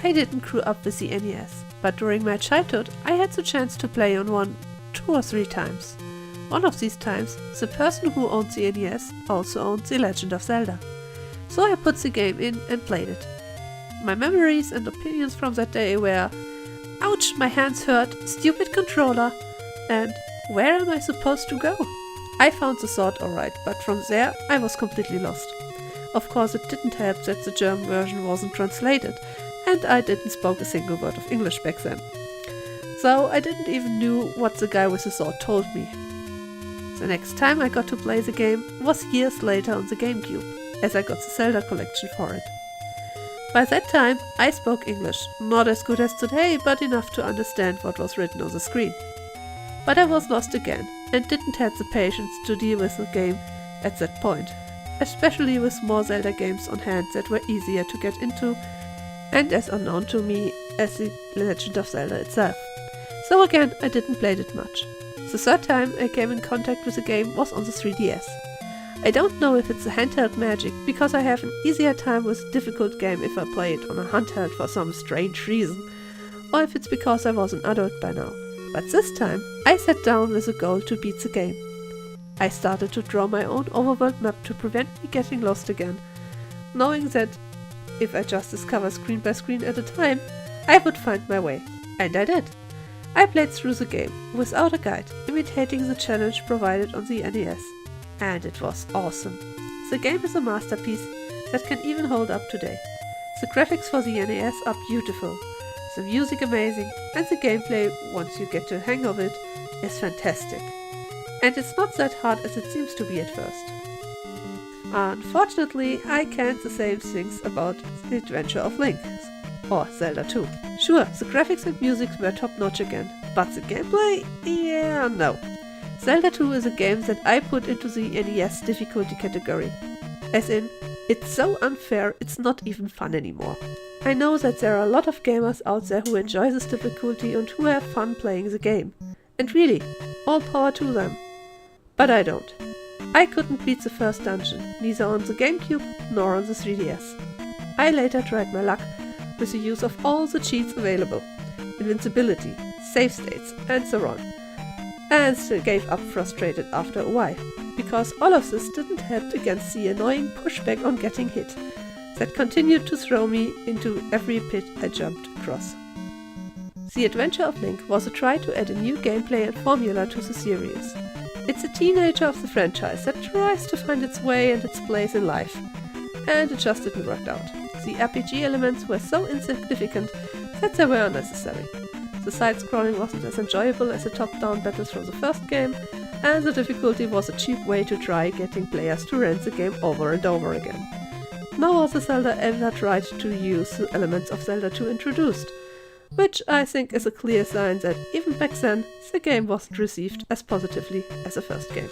I didn't grow up with the NES, but during my childhood I had the chance to play on one 2 or 3 times. One of these times, the person who owned the NES also owned The Legend of Zelda. So I put the game in and played it. My memories and opinions from that day were, ouch, my hands hurt, stupid controller, and where am I supposed to go? I found the sword alright, but from there I was completely lost. Of course it didn't help that the German version wasn't translated, and I didn't spoke a single word of English back then. So I didn't even knew what the guy with the sword told me. The next time I got to play the game was years later on the GameCube, as I got the Zelda collection for it. By that time I spoke English, not as good as today, but enough to understand what was written on the screen. But I was lost again, and didn't have the patience to deal with the game at that point, especially with more Zelda games on hand that were easier to get into and as unknown to me as the Legend of Zelda itself. So again, I didn't play it much. The third time I came in contact with the game was on the 3DS. I don't know if it's a handheld magic, because I have an easier time with a difficult game if I play it on a handheld for some strange reason, or if it's because I was an adult by now. But this time, I sat down with a goal to beat the game. I started to draw my own overworld map to prevent me getting lost again, knowing that if I just discover screen by screen at a time, I would find my way. And I did. I played through the game, without a guide, imitating the challenge provided on the NES. And it was awesome. The game is a masterpiece that can even hold up today. The graphics for the NES are beautiful, the music amazing, and the gameplay, once you get the hang of it, is fantastic. And it's not that hard as it seems to be at first. Unfortunately, I can't the same things about The Adventure of Link, or Zelda 2. Sure, the graphics and music were top-notch again, but the gameplay? Yeah, no. Zelda 2 is a game that I put into the NES difficulty category. As in, it's so unfair it's not even fun anymore. I know that there are a lot of gamers out there who enjoy this difficulty and who have fun playing the game. And really, all power to them. But I don't. I couldn't beat the first dungeon, neither on the GameCube nor on the 3DS. I later tried my luck with the use of all the cheats available, invincibility, save states, and so on, and still gave up frustrated after a while, because all of this didn't help against the annoying pushback on getting hit that continued to throw me into every pit I jumped across. The Adventure of Link was a try to add a new gameplay and formula to the series. It's a teenager of the franchise that tries to find its way and its place in life, and it just didn't work out. The RPG elements were so insignificant that they were unnecessary. The side-scrolling wasn't as enjoyable as the top-down battles from the first game, and the difficulty was a cheap way to try getting players to rent the game over and over again. Nor was the Zelda ever tried to use the elements of Zelda 2 introduced, which I think is a clear sign that even back then, the game wasn't received as positively as the first game.